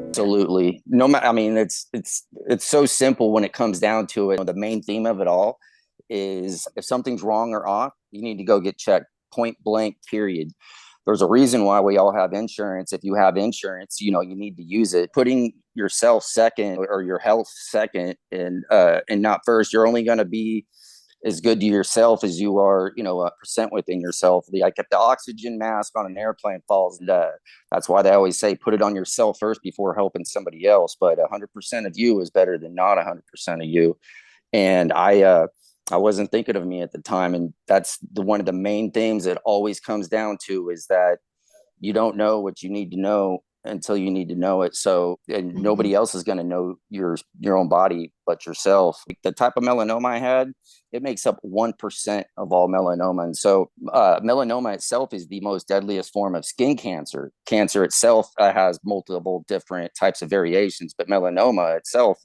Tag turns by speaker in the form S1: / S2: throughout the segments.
S1: Absolutely. No matter, I mean, it's so simple when it comes down to it. The main theme of it all is if something's wrong or off, you need to go get checked. Point blank, period. There's a reason why we all have insurance. If you have insurance, you need to use it. Putting yourself second or your health second and not first, you're only going to be as good to yourself as you are, a percent within yourself. Like if the oxygen mask on an airplane falls, that's why they always say put it on yourself first before helping somebody else. But 100% of you is better than not 100% of you. And I wasn't thinking of me at the time, and that's one of the main themes that always comes down to is that you don't know what you need to know until you need to know it. So, and nobody else is going to know your own body but yourself. The type of melanoma I had, it makes up 1% of all melanoma. And so melanoma itself is the most deadliest form of skin cancer. Cancer itself has multiple different types of variations, but melanoma itself,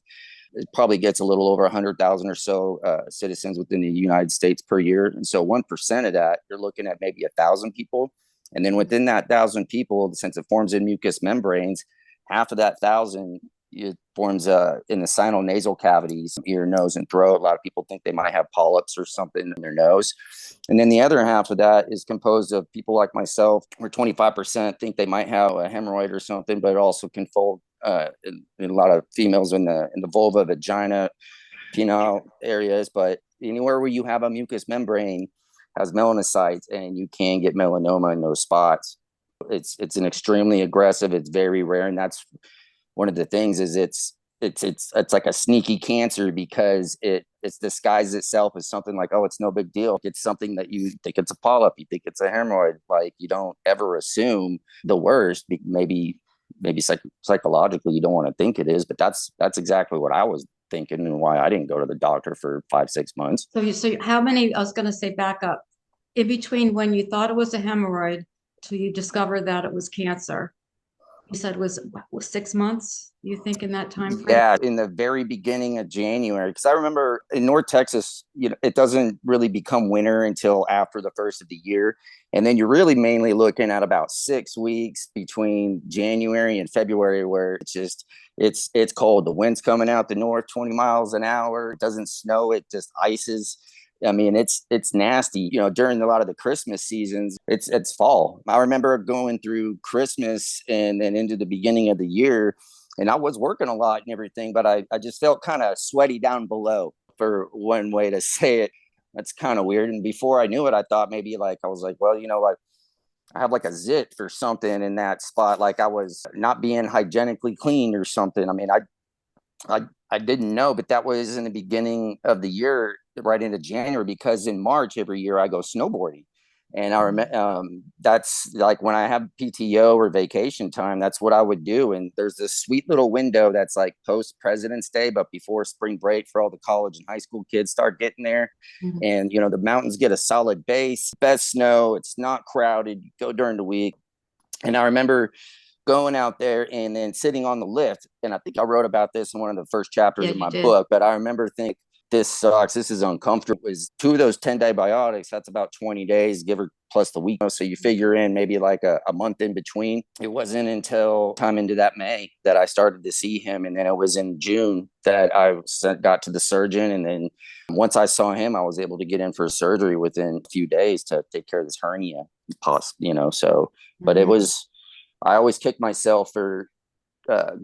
S1: it probably gets a little over 100,000 or so citizens within the United States per year. And so 1% of that, you're looking at maybe 1,000 people. And then within that 1,000 people, since it forms in mucous membranes, half of that 1,000, it forms in the sinonasal cavities, ear, nose, and throat. A lot of people think they might have polyps or something in their nose. And then the other half of that is composed of people like myself, where 25% think they might have a hemorrhoid or something, but it also can fold in a lot of females in the vulva, vagina, penile areas. But anywhere where you have a mucous membrane has melanocytes, and you can get melanoma in those spots. It's an extremely aggressive. It's very rare, and that's one of the things. Is it's like a sneaky cancer because it's disguised itself as something like, oh, it's no big deal. It's something that you think it's a polyp, you think it's a hemorrhoid. Like, you don't ever assume the worst. Maybe psychologically you don't want to think it is, but that's exactly what I was thinking and why I didn't go to the doctor for 5-6 months.
S2: So how many, I was going to say back up, in between when you thought it was a hemorrhoid till you discovered that it was cancer, you said was 6 months, you think, in that time frame?
S1: Yeah, in the very beginning of January, because I remember in North Texas, it doesn't really become winter until after the first of the year. And then you're really mainly looking at about 6 weeks between January and February, where it's cold. The wind's coming out the north 20 miles an hour. It doesn't snow, it just ices. I mean, it's nasty. During a lot of the Christmas seasons, it's fall. I remember going through Christmas and then into the beginning of the year, and I was working a lot and everything, but I just felt kind of sweaty down below, for one way to say it. That's kind of weird. And before I knew it, I thought maybe like, I was like, well, like I have like a zit or something in that spot. Like I was not being hygienically clean or something. I mean, I didn't know, but that was in the beginning of the year, right into January, because in March every year I go snowboarding. And I remember that's like when I have PTO or vacation time, that's what I would do. And there's this sweet little window that's like post President's Day, but before spring break for all the college and high school kids start getting there.
S2: Mhm.
S1: And, the mountains get a solid base, best snow, it's not crowded, you go during the week. And I remember going out there and then sitting on the lift. And I think I wrote about this in one of the first chapters
S2: Yeah,
S1: of
S2: you
S1: my
S2: did.
S1: book, but I remember thinking, this sucks. This is uncomfortable. It was 2 of those 10-day biotics. That's about 20 days, give or plus the week. So you figure in maybe like a month in between. It wasn't until time into that May that I started to see him. And then it was in June that I got to the surgeon. And then once I saw him, I was able to get in for surgery within a few days to take care of this hernia. So, but it was, I always kick myself for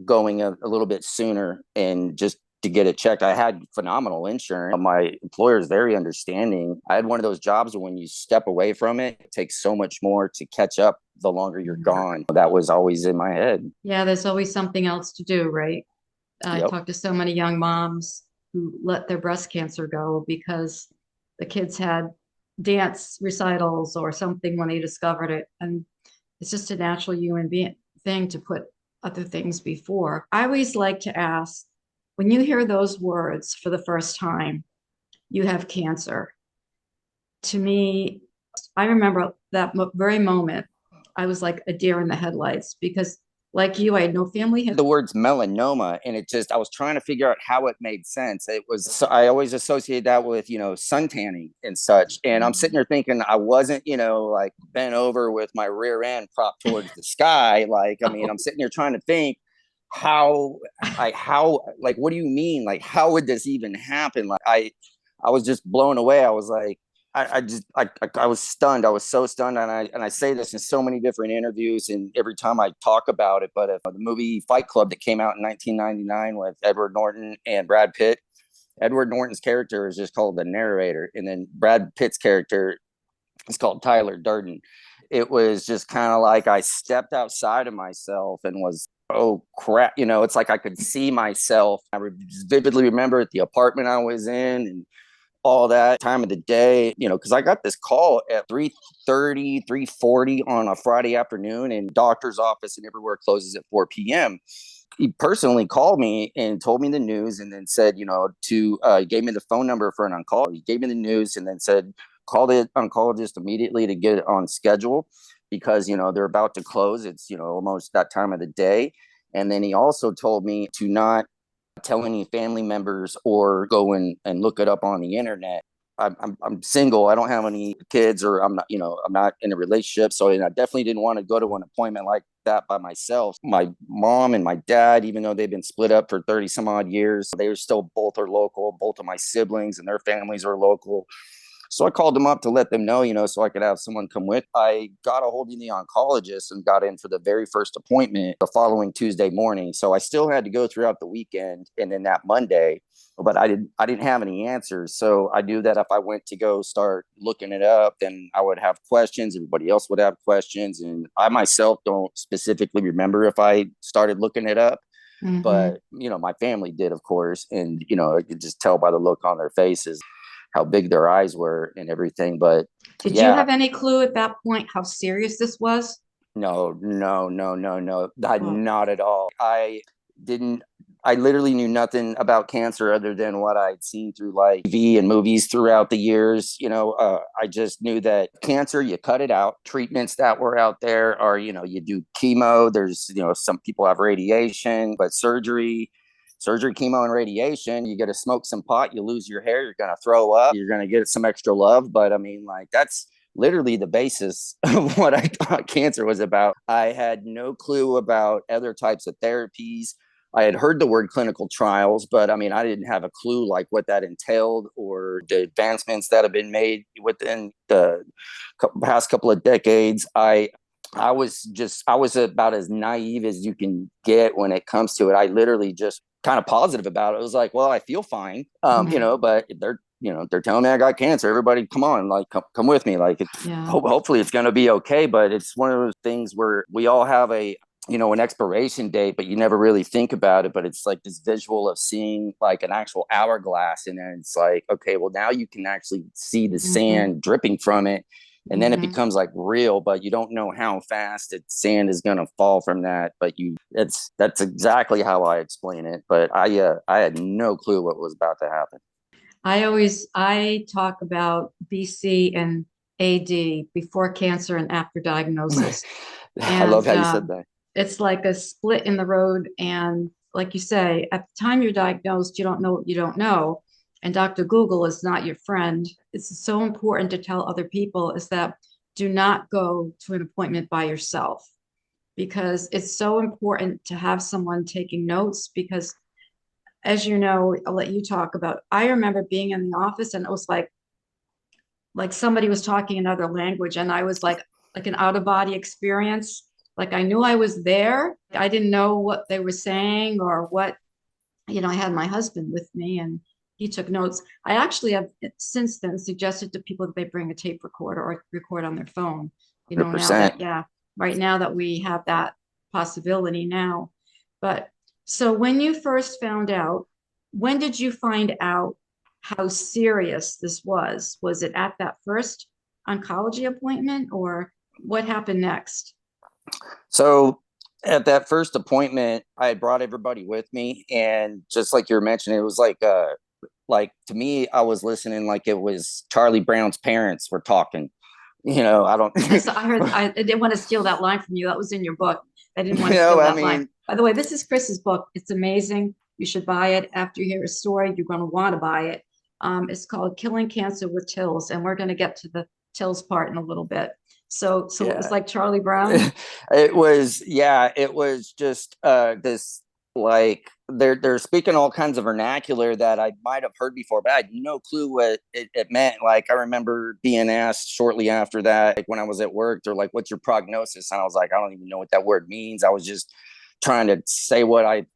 S1: going a little bit sooner and just to get it checked. I had phenomenal insurance. My employer is very understanding. I had one of those jobs where when you step away from it, it takes so much more to catch up the longer you're gone. That was always in my head.
S2: Yeah, there's always something else to do, right? I
S1: Yep.
S2: talked to so many young moms who let their breast cancer go because the kids had dance recitals or something when they discovered it. And it's just a natural human being thing to put other things before. I always like to ask, when you hear those words for the first time, you have cancer. To me, I remember that very moment. I was like a deer in the headlights because, like you, I had no family history.
S1: The words melanoma, and I was trying to figure out how it made sense. It was, so I always associate that with, sun tanning and such. And I'm sitting there thinking I wasn't, like bent over with my rear end propped towards the sky. Like, I mean, I'm sitting there trying to think, how, like, what do you mean? Like, how would this even happen? Like, I was just blown away. I was like, I was stunned. I was so stunned. And I say this in so many different interviews and every time I talk about it, but if the movie Fight Club that came out in 1999 with Edward Norton and Brad Pitt, Edward Norton's character is just called the narrator. And then Brad Pitt's character is called Tyler Durden. It was just kind of like I stepped outside of myself and was, oh crap, it's like I could see myself. I vividly remember at the apartment I was in and all that time of the day, because I got this call at 3:30, 3:40 on a Friday afternoon, and doctor's office and everywhere closes at 4 p.m. He personally called me and told me the news and then said, gave me the phone number for an oncologist. He gave me the news and then said, call the oncologist immediately to get it on schedule because, they're about to close. It's, almost that time of the day. And then he also told me to not tell any family members or go and look it up on the internet. I'm single. I don't have any kids or I'm not in a relationship. So I definitely didn't want to go to an appointment like that by myself. My mom and my dad, even though they've been split up for 30 some odd years, they were still both are local. Both of my siblings and their families are local. So I called them up to let them know, so I could have someone come with. I got a hold of the oncologist and got in for the very first appointment the following Tuesday morning. So I still had to go throughout the weekend and then that Monday, but I didn't have any answers. So I knew that if I went to go start looking it up, then I would have questions. Everybody else would have questions. And I myself don't specifically remember if I started looking it up. Mm-hmm. But, my family did, of course. And, I could just tell by the look on their faces how big their eyes were and everything. But
S2: did you have any clue at that point how serious this was?
S1: No, not at all. I literally knew nothing about cancer other than what I'd seen through like TV and movies throughout the years. I just knew that cancer, you cut it out. Treatments that were out there are, you do chemo. There's, some people have radiation, but surgery, chemo, and radiation, you get to smoke some pot, you lose your hair, you're going to throw up, you're going to get some extra love. But I mean, like, that's literally the basis of what I thought cancer was about. I had no clue about other types of therapies. I had heard the word clinical trials, but I mean, I didn't have a clue like what that entailed or the advancements that have been made within the past couple of decades. I was about as naive as you can get when it comes to it. I literally just kind of positive about it. It was like, well, I feel fine, but they're telling me I got cancer. Everybody, come on, like, come with me. Like, hopefully it's going to be okay. But it's one of those things where we all have an expiration date, but you never really think about it. But it's like this visual of seeing like an actual hourglass. And then it's like, okay, well, now you can actually see the sand dripping from it. And then it becomes like real, but you don't know how fast sand is going to fall from that. But that's exactly how I explain it. But I had no clue what was about to happen.
S2: I talk about BC and AD, before cancer and after diagnosis.
S1: I love how you said that.
S2: It's like a split in the road. And like you say, at the time you're diagnosed, you don't know what you don't know. And Dr. Google is not your friend. It's so important to tell other people is that do not go to an appointment by yourself, because it's so important to have someone taking notes. Because as you know, I'll let you talk about, I remember being in the office and it was like somebody was talking another language and I was like an out of body experience. Like I knew I was there. I didn't know what they were saying or what, I had my husband with me and he took notes. I actually have since then suggested to people that they bring a tape recorder or record on their phone.
S1: 100%.
S2: Right now that we have that possibility now. But so when you first found out, when did you find out how serious this was? Was it at that first oncology appointment or what happened next?
S1: So at that first appointment, I had brought everybody with me. And just like you were mentioning, it was like to me, I was listening like it was Charlie Brown's parents were talking. I don't.
S2: I didn't want to steal that line from you. That was in your book. I didn't want to steal that line. By the way, this is Chris's book. It's amazing. You should buy it. After you hear his story, you're going to want to buy it. It's called Killing Cancer with TILs, and we're going to get to the TILs part in a little bit. So It was like Charlie Brown.
S1: It was just this like they're speaking all kinds of vernacular that I might have heard before, but I had no clue what it meant. Like I remember being asked shortly after that, like when I was at work, they're like, "What's your prognosis?" And I was like, "I don't even know what that word means." I was just trying to say what I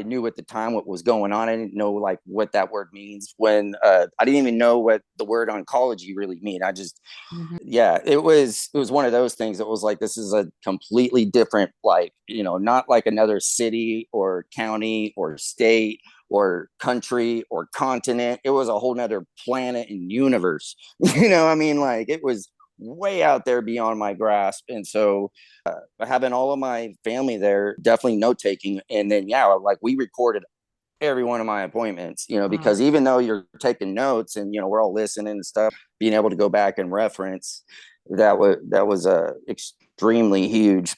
S1: knew at the time, what was going on. I didn't know like what that word means when I didn't even know what the word oncology really mean. I just,
S2: Mhm.
S1: yeah, it was one of those things. It was like, this is a completely different, like, not like another city or county or state or country or continent. It was a whole nother planet and universe. I mean, like it was way out there beyond my grasp. And so having all of my family there, definitely note taking. And then, yeah, like we recorded every one of my appointments,
S2: Wow.
S1: because even though you're taking notes and, we're all listening and stuff, being able to go back and reference, that was extremely huge.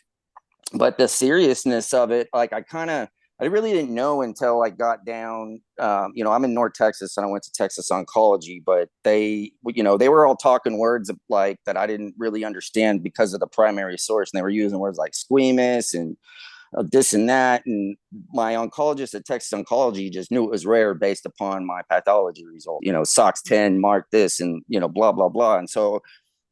S1: But the seriousness of it, like I really didn't know until I got down. I'm in North Texas and I went to Texas Oncology, but they were all talking words like that I didn't really understand because of the primary source, and they were using words like squamous and this and that. And my oncologist at Texas Oncology just knew it was rare based upon my pathology result. SOX 10 marked this, and blah blah blah. And so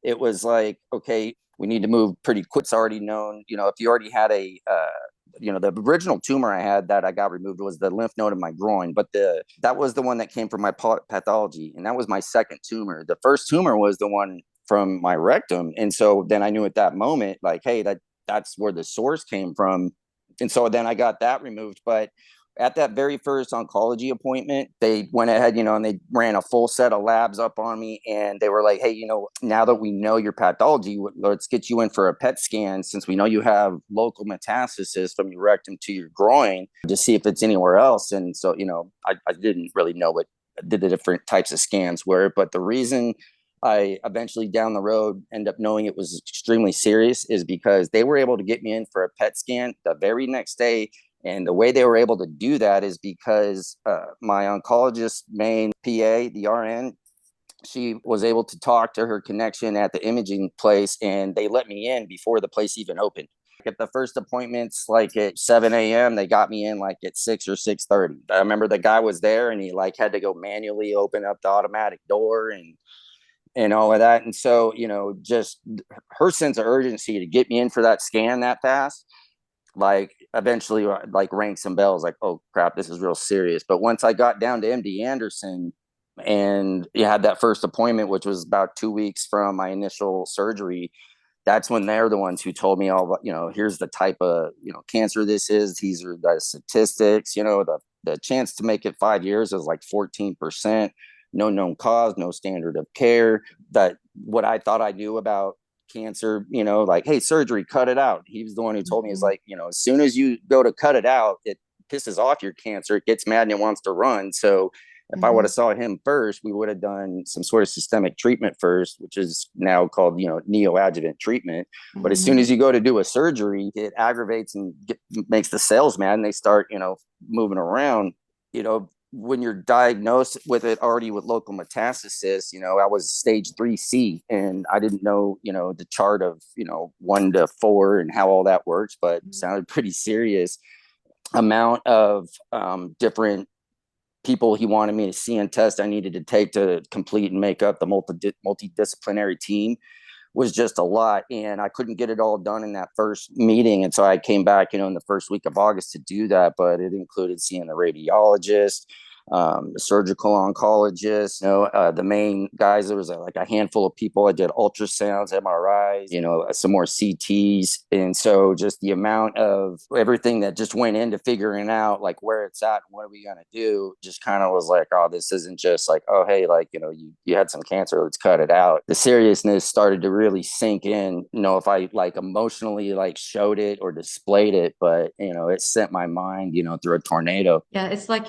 S1: it was like, okay, we need to move pretty quick. It's already known, if you already had the original tumor I had that I got removed was the lymph node in my groin, but that was the one that came from my pathology, and that was my second tumor. The first tumor was the one from my rectum, and so then I knew at that moment, like, hey, that's where the source came from, and so then I got that removed. But at that very first oncology appointment, they went ahead, and they ran a full set of labs up on me. And they were like, hey, now that we know your pathology, let's get you in for a PET scan, since we know you have local metastasis from your rectum to your groin, to see if it's anywhere else. And so, I didn't really know what the different types of scans were. But the reason I eventually down the road end up knowing it was extremely serious is because they were able to get me in for a PET scan the very next day. And the way they were able to do that is because my oncologist main PA, the RN, she was able to talk to her connection at the imaging place, and they let me in before the place even opened. At the first appointments, like at 7 a.m., they got me in like at 6 or 6:30. I remember the guy was there, and he like had to go manually open up the automatic door and all of that. And so, just her sense of urgency to get me in for that scan that fast, like eventually like rang some bells, like, oh crap, this is real serious. But once I got down to MD Anderson and you had that first appointment, which was about 2 weeks from my initial surgery, that's when they're the ones who told me all about, here's the type of, cancer this is. These are the statistics, the chance to make it 5 years is like 14%, no known cause, no standard of care. That what I thought I knew about cancer, like, hey, surgery, cut it out. He was the one who told me, is like, as soon as you go to cut it out, it pisses off your cancer, it gets mad and it wants to run. So if I would have saw him first, we would have done some sort of systemic treatment first, which is now called, neoadjuvant treatment. But as soon as you go to do a surgery, it aggravates and makes the cells mad, and they start, moving around. When you're diagnosed with it already with local metastasis, I was stage 3C, and I didn't know, the chart of, 1 to 4 and how all that works, but sounded pretty serious. Amount of different people he wanted me to see and test I needed to take to complete and make up the multidisciplinary team was just a lot. And I couldn't get it all done in that first meeting. And so I came back, in the first week of August to do that. But it included seeing the radiologist, the surgical oncologist, the main guys. There was like a handful of people. I did ultrasounds, MRIs, some more CTs. And so just the amount of everything that just went into figuring out like where it's at and what are we going to do, just kind of was like, oh, this isn't just like, oh, hey, like, you had some cancer, let's cut it out. The seriousness started to really sink in, if I like emotionally like showed it or displayed it, but, it sent my mind, through a tornado.
S2: Yeah, it's like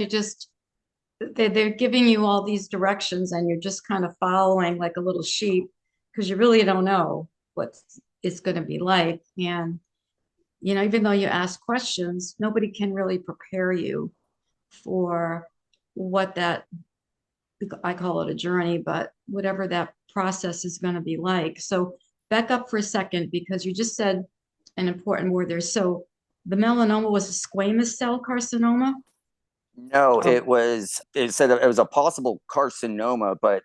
S2: they're giving you all these directions and you're just kind of following like a little sheep because you really don't know what it's going to be like. And, even though you ask questions, nobody can really prepare you for what that, I call it a journey, but whatever that process is going to be like. So back up for a second, because you just said an important word there. So the melanoma was a squamous cell carcinoma.
S1: No,
S2: Oh,
S1: it said it was a possible carcinoma, but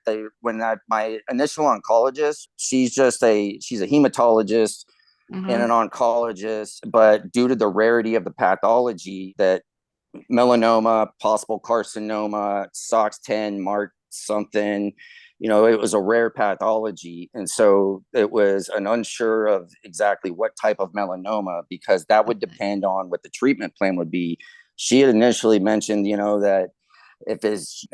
S1: my initial oncologist, she's a hematologist and an
S2: uh-huh.
S1: oncologist, but due to the rarity of the pathology, that melanoma, possible carcinoma, SOX10, mark something, it was a rare pathology. And so it was an unsure of exactly what type of melanoma, because that would
S2: Okay.
S1: depend on what the treatment plan would be. She had initially mentioned, that if it's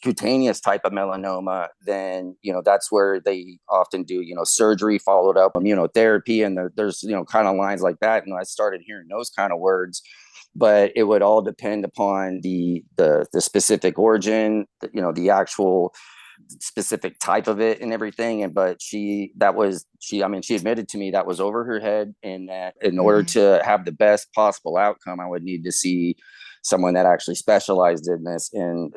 S1: cutaneous type of melanoma, then that's where they often do surgery followed up immunotherapy, and there's kind of lines like that, and I started hearing those kind of words. But it would all depend upon the specific origin, the actual specific type of it and everything. And but I mean, she admitted to me that was over her head, and that in order
S2: Mhm.
S1: to have the best possible outcome, I would need to see someone that actually specialized in this. And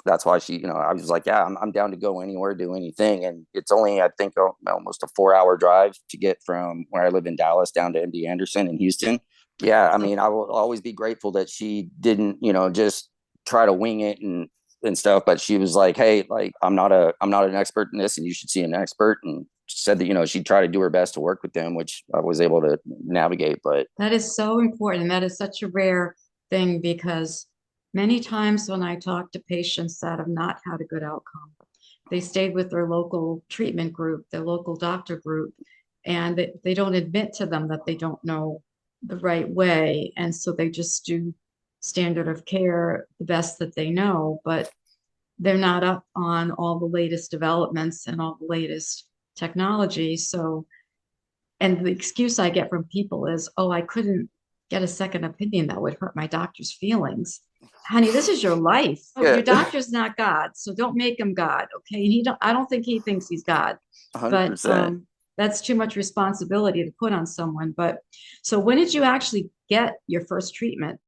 S1: that's why I was like, yeah, I'm down to go anywhere, do anything. And it's only, I think, almost a 4 hour drive to get from where I live in Dallas down to MD Anderson in Houston. Yeah, I
S2: So
S1: mean, I will always be grateful that she didn't, just try to wing it and stuff. But she was like, hey, like, I'm not an expert in this, and you should see an expert. And she said that she'd try to do her best to work with them, which I was able to navigate. But
S2: that is so important. That is such a rare thing because many times when I talk to patients that have not had a good outcome, they stayed with their local treatment group, their local doctor group, and they don't admit to them that they don't know the right way. And so they just do standard of care the best that they know, but they're not up on all the latest developments and all the latest technology. So, and the excuse I get from people is, oh, I couldn't get a second opinion that would hurt my doctor's feelings. Honey, this is your life. Oh,
S1: yeah,
S2: your doctor's not God, so don't make him God, okay? And I don't think he thinks he's God, but
S1: 100%.
S2: that's too much responsibility to put on someone. But so when did you actually get your first treatment?